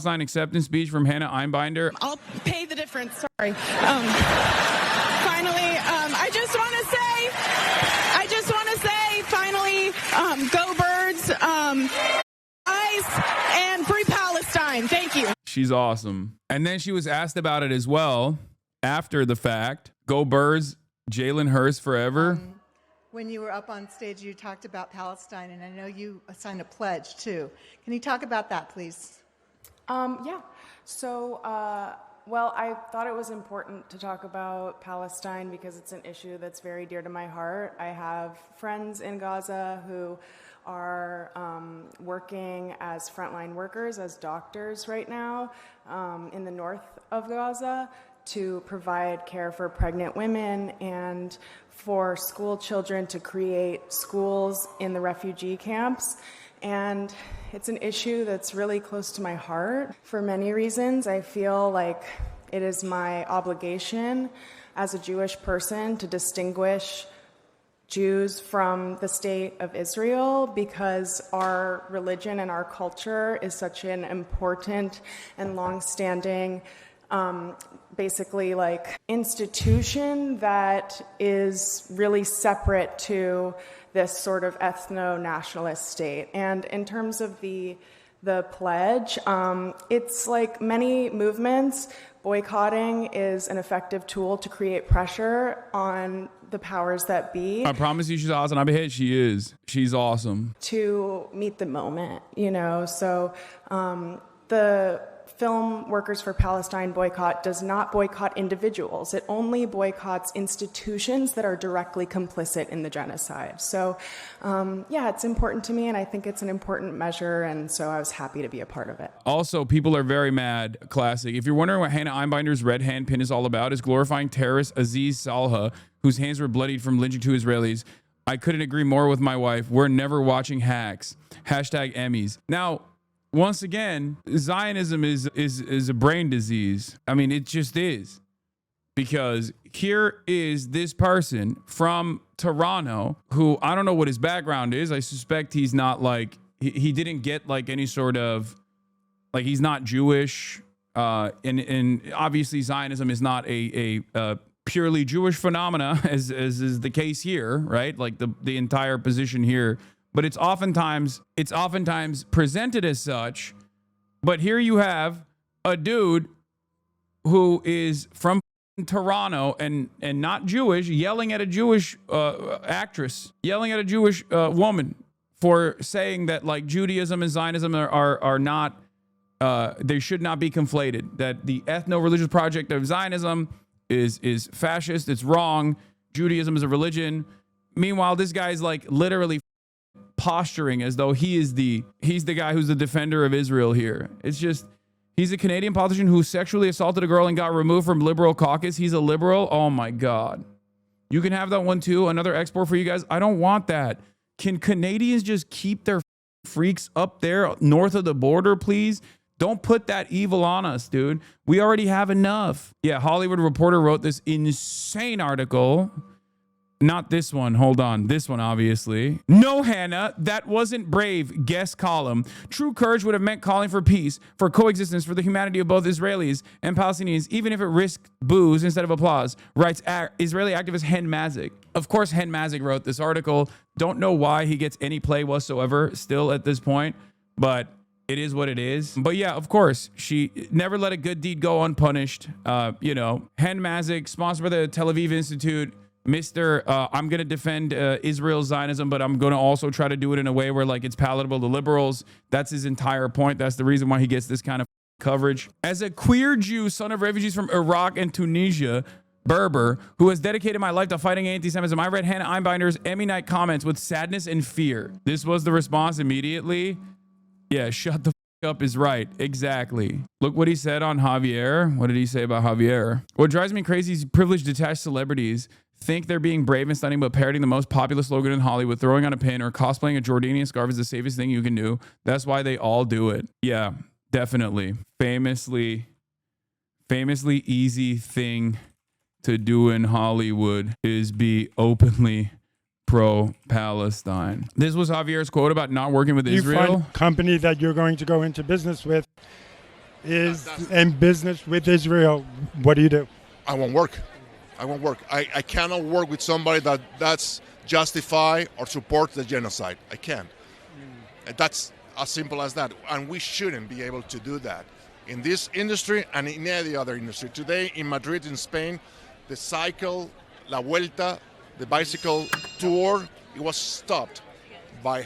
Palestine acceptance speech from Hannah Einbinder. I'll pay the difference. Sorry. Finally, I just want to say, finally, go Birds, ice, and free Palestine. Thank you. She's awesome. And then she was asked about it as well after the fact. Go Birds, Jalen Hurst forever. When you were up on stage, you talked about Palestine, and I know you signed a pledge too. Can you talk about that, please? Yeah. So, well, I thought it was important to talk about Palestine because it's an issue that's very dear to my heart. I have friends in Gaza who are working as frontline workers, as doctors right now in the north of Gaza to provide care for pregnant women and for school children to create schools in the refugee camps. And it's an issue that's really close to my heart for many reasons. I feel like it is my obligation as a Jewish person to distinguish Jews from the state of Israel because our religion and our culture is such an important and long-standing basically like institution that is really separate to this sort of ethno-nationalist state. And in terms of the pledge, it's like many movements, boycotting is an effective tool to create pressure on the powers that be. I promise you she's awesome. I bet she is. She's awesome. To meet the moment, you know. So the Film Workers for Palestine boycott does not boycott individuals. It only boycotts institutions that are directly complicit in the genocide. So, yeah, it's important to me, and I think it's an important measure, and so I was happy to be a part of it. Also, people are very mad. Classic. If you're wondering what Hannah Einbinder's red hand pin is all about, is glorifying terrorist Aziz Salha, whose hands were bloodied from lynching two Israelis. I couldn't agree more with my wife. We're never watching hacks. Hashtag Emmys. Now, once again, Zionism is a brain disease. I mean, it just is. Because here is this person from Toronto who I don't know what his background is. I suspect he's not like, he didn't get like any sort of, like he's not Jewish. And obviously Zionism is not a purely Jewish phenomena as is the case here, right? Like the entire position here. But it's oftentimes presented as such. But here you have a dude who is from Toronto and not Jewish, yelling at a Jewish actress, yelling at a Jewish woman for saying that like Judaism and Zionism are not, they should not be conflated. That the ethno-religious project of Zionism is fascist. It's wrong. Judaism is a religion. Meanwhile, this guy's like literally posturing as though he's the guy who's the defender of Israel here. It's just, he's a Canadian politician who sexually assaulted a girl and got removed from Liberal caucus. He's a liberal. Oh my God. You can have that one too. Another export for you guys. I don't want that. Can Canadians just keep their freaks up there north of the border, please? Don't put that evil on us, dude. We already have enough. Yeah, Hollywood Reporter wrote this insane article. Not this one. Hold on. This one, obviously. No, Hannah, that wasn't brave. Guest column. True courage would have meant calling for peace, for coexistence, for the humanity of both Israelis and Palestinians, even if it risked boos instead of applause, writes Israeli activist Hen Mazik. Of course, Hen Mazik wrote this article. Don't know why he gets any play whatsoever still at this point, but it is what it is. But yeah, of course, she never let a good deed go unpunished. You know, Hen Mazik, sponsored by the Tel Aviv Institute. Mr. I'm going to defend Israel's Zionism, but I'm going to also try to do it in a way where like it's palatable to liberals. That's his entire point. That's the reason why he gets this kind of coverage. As a queer Jew, son of refugees from Iraq and Tunisia, Berber, who has dedicated my life to fighting anti-Semitism, I read Hannah Einbinder's Emmy night comments with sadness and fear. This was the response immediately. Yeah, shut the up is right. Exactly. Look what he said on Javier. What did he say about Javier? What drives me crazy is privileged detached celebrities think they're being brave and stunning, but parroting the most popular slogan in Hollywood, throwing on a pin, or cosplaying a Jordanian scarf is the safest thing you can do. That's why they all do it. Yeah, definitely. Famously easy thing to do in Hollywood is be openly pro-Palestine. This was Javier's quote about not working with Israel. You find a company that you're going to go into business with is in business with Israel, what do you do? I won't work. I won't work. I cannot work with somebody that's justify or support the genocide. I can't. That's as simple as that. And we shouldn't be able to do that in this industry and in any other industry. Today in Madrid, in Spain, the cycle, La Vuelta, the bicycle tour, it was stopped by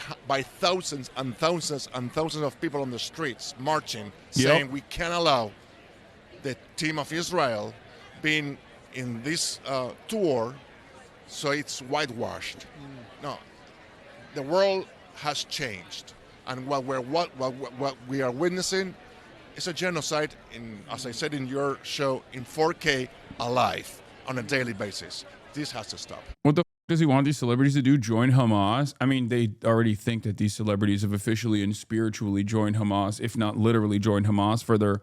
thousands and thousands and thousands of people on the streets marching, saying we can't allow the team of Israel being in this tour, so it's whitewashed. No, the world has changed, and what we are witnessing is a genocide, as I said in your show, in 4K alive on a daily basis. This has to stop. What the f does he want these celebrities to do? Join Hamas? I mean, they already think that these celebrities have officially and spiritually joined Hamas, if not literally joined Hamas for their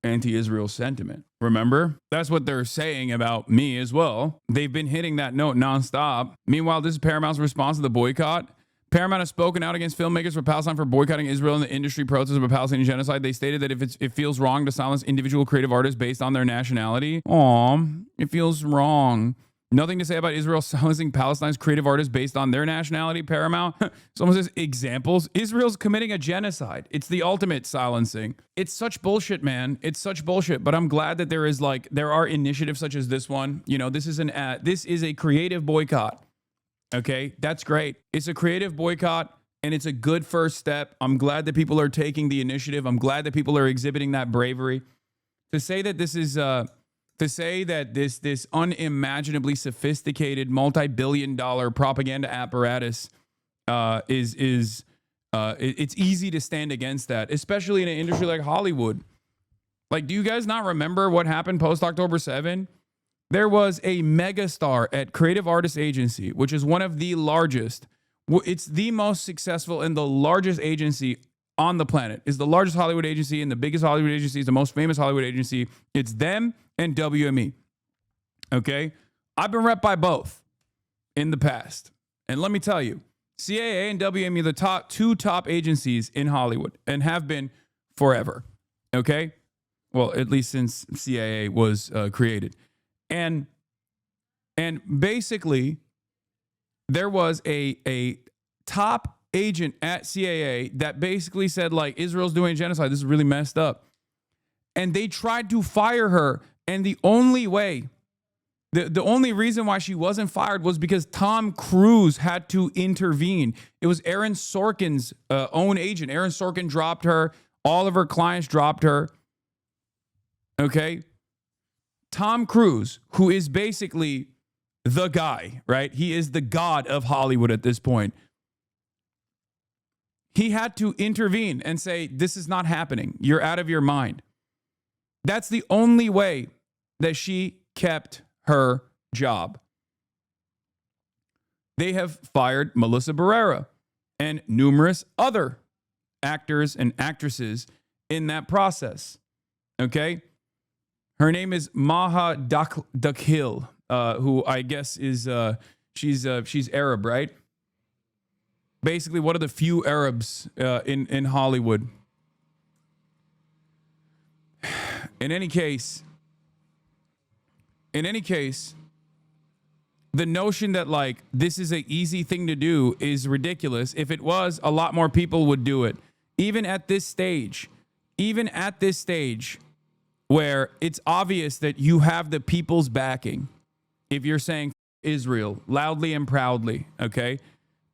anti-Israel sentiment. Remember? That's what they're saying about me as well. They've been hitting that note nonstop. Meanwhile, this is Paramount's response to the boycott. Paramount has spoken out against filmmakers for Palestine for boycotting Israel in the industry protests of a Palestinian genocide. They stated that if it feels wrong to silence individual creative artists based on their nationality, it feels wrong. Nothing to say about Israel silencing Palestine's creative artists based on their nationality, Paramount. Someone says examples. Israel's committing a genocide. It's the ultimate silencing. It's such bullshit, man. It's such bullshit. But I'm glad that there are initiatives such as this one. You know, this is a creative boycott. Okay, that's great. It's a creative boycott and it's a good first step. I'm glad that people are taking the initiative. I'm glad that people are exhibiting that bravery. To say that this is this unimaginably sophisticated multi-billion-dollar propaganda apparatus it's easy to stand against that, especially in an industry like Hollywood. Like, do you guys not remember what happened post October 7? There was a megastar at Creative Artists Agency, which is one of the largest. It's the most successful and the largest agency on the planet. It's the largest Hollywood agency and the biggest Hollywood agency. It's the most famous Hollywood agency. It's them and WME. Okay? I've been rep by both in the past. And let me tell you, CAA and WME are the two top agencies in Hollywood and have been forever. Okay? Well, at least since CAA was created. And basically, there was a top agent at CAA that basically said, like, Israel's doing genocide. This is really messed up. And they tried to fire her. And the only way, the only reason why she wasn't fired was because Tom Cruise had to intervene. It was Aaron Sorkin's own agent. Aaron Sorkin dropped her. All of her clients dropped her. Okay? Tom Cruise, who is basically the guy, right? He is the god of Hollywood at this point. He had to intervene and say, this is not happening. You're out of your mind. That's the only way that she kept her job. They have fired Melissa Barrera and numerous other actors and actresses in that process. Okay? Her name is Maha Dakhil, who I guess is she's Arab, right? Basically, one of the few Arabs in Hollywood. In any case, the notion that, like, this is an easy thing to do is ridiculous. If it was, a lot more people would do it. Even at this stage, where it's obvious that you have the people's backing, if you're saying Israel loudly and proudly, okay?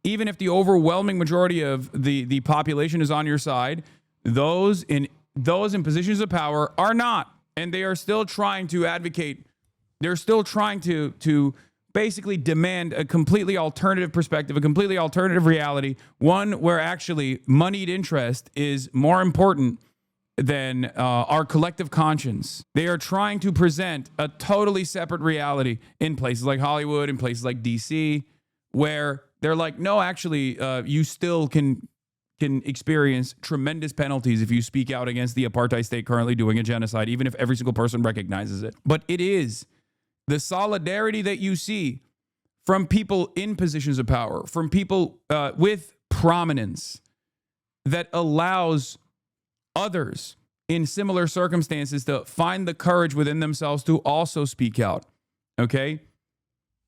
Even if the overwhelming majority of the population is on your side, those in positions of power are not. And they are still trying to advocate. They're still trying to basically demand a completely alternative perspective, a completely alternative reality, one where actually moneyed interest is more important than our collective conscience. They are trying to present a totally separate reality in places like Hollywood, in places like DC, where they're like, no, actually, you still can experience tremendous penalties if you speak out against the apartheid state currently doing a genocide, even if every single person recognizes it. But it is the solidarity that you see from people in positions of power, from people with prominence, that allows others in similar circumstances to find the courage within themselves to also speak out. Okay?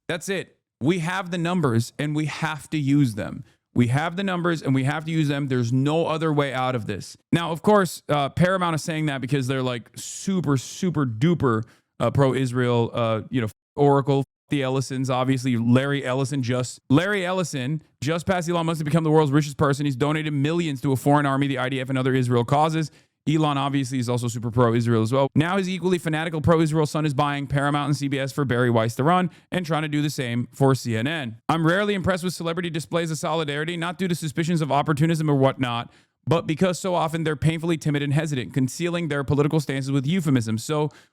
That's it. We have the numbers and we have to use them. We have the numbers and we have to use them. There's no other way out of this. Now, of course, Paramount is saying that because they're like super, super duper pro-Israel, Oracle, the Ellisons, obviously. Larry Ellison just passed Elon Musk to become the world's richest person. He's donated millions to a foreign army, the IDF, and other Israel causes. Elon obviously is also super pro-Israel as well. Now his equally fanatical pro-Israel son is buying Paramount and CBS for Barry Weiss to run and trying to do the same for CNN. I'm rarely impressed with celebrity displays of solidarity, not due to suspicions of opportunism or whatnot, but because so often they're painfully timid and hesitant, concealing their political stances with euphemisms,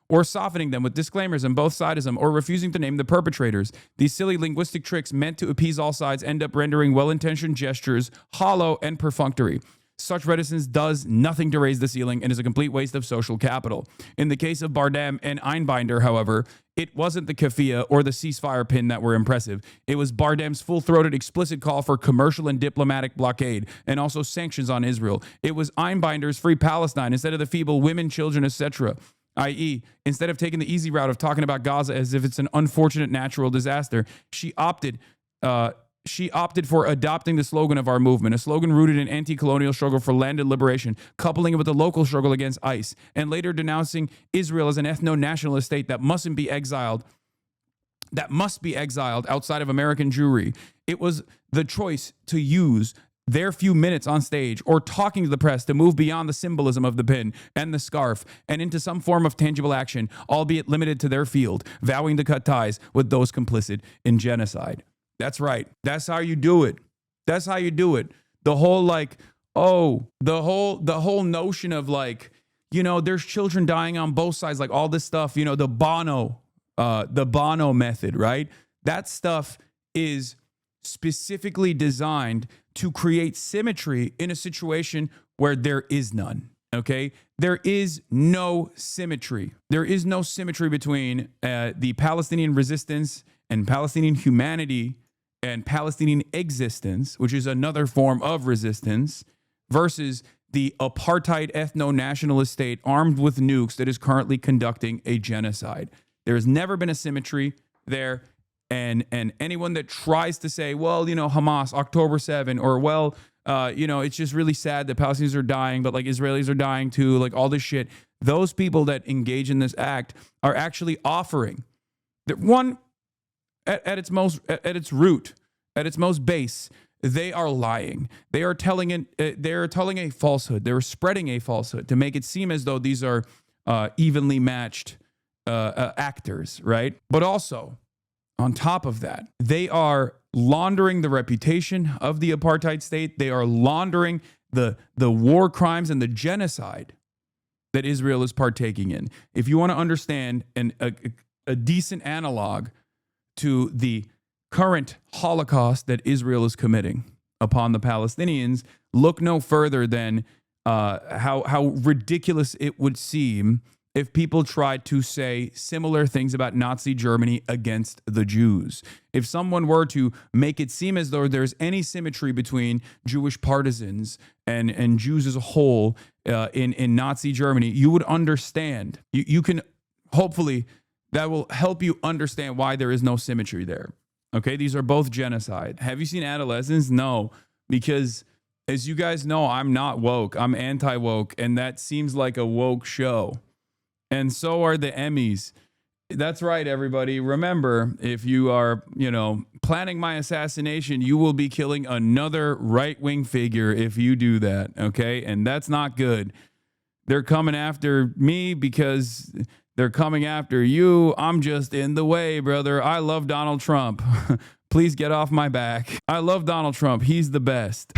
or softening them with disclaimers on both sidism, or refusing to name the perpetrators. These silly linguistic tricks meant to appease all sides end up rendering well-intentioned gestures hollow and perfunctory. Such reticence does nothing to raise the ceiling and is a complete waste of social capital. In the case of Bardem and Einbinder, however, it wasn't the keffiyeh or the ceasefire pin that were impressive. It was Bardem's full-throated explicit call for commercial and diplomatic blockade and also sanctions on Israel. It was Einbinder's Free Palestine instead of the feeble women, children, etc., i.e., instead of taking the easy route of talking about Gaza as if it's an unfortunate natural disaster, she opted for adopting the slogan of our movement, a slogan rooted in anti-colonial struggle for land and liberation, coupling it with the local struggle against ICE, and later denouncing Israel as an ethno-nationalist state that must be exiled outside of American Jewry. It was the choice to use their few minutes on stage or talking to the press to move beyond the symbolism of the pin and the scarf and into some form of tangible action, albeit limited to their field, vowing to cut ties with those complicit in genocide. That's right. That's how you do it. That's how you do it. The whole the whole notion of there's children dying on both sides, like all this stuff, the Bono method, right? That stuff is specifically designed to create symmetry in a situation where there is none. Okay? There is no symmetry. There is no symmetry between the Palestinian resistance and Palestinian humanity and Palestinian existence, which is another form of resistance, versus the apartheid ethno-nationalist state armed with nukes that is currently conducting a genocide. There has never been a symmetry there. And anyone that tries to say, well, Hamas, October 7, or it's just really sad that Palestinians are dying, but Israelis are dying too, all this shit. Those people that engage in this act are actually offering that one, at its root, at its most base, they are lying. They are telling a falsehood. They're spreading a falsehood to make it seem as though these are evenly matched actors, right? But also, on top of that, they are laundering the reputation of the apartheid state. They are laundering the war crimes and the genocide that Israel is partaking in. If you want to understand a decent analog to the current Holocaust that Israel is committing upon the Palestinians, look no further than how ridiculous it would seem if people tried to say similar things about Nazi Germany against the Jews. If someone were to make it seem as though there's any symmetry between Jewish partisans and Jews as a whole in Nazi Germany, you would understand. You can, hopefully, that will help you understand why there is no symmetry there. Okay, these are both genocide. Have you seen Adolescents? No, because as you guys know, I'm not woke. I'm anti-woke, and that seems like a woke show. And so are the Emmys. That's right, everybody. Remember, if you are, planning my assassination, you will be killing another right-wing figure if you do that, okay? And that's not good. They're coming after me because they're coming after you. I'm just in the way, brother. I love Donald Trump. Please get off my back. I love Donald Trump. He's the best.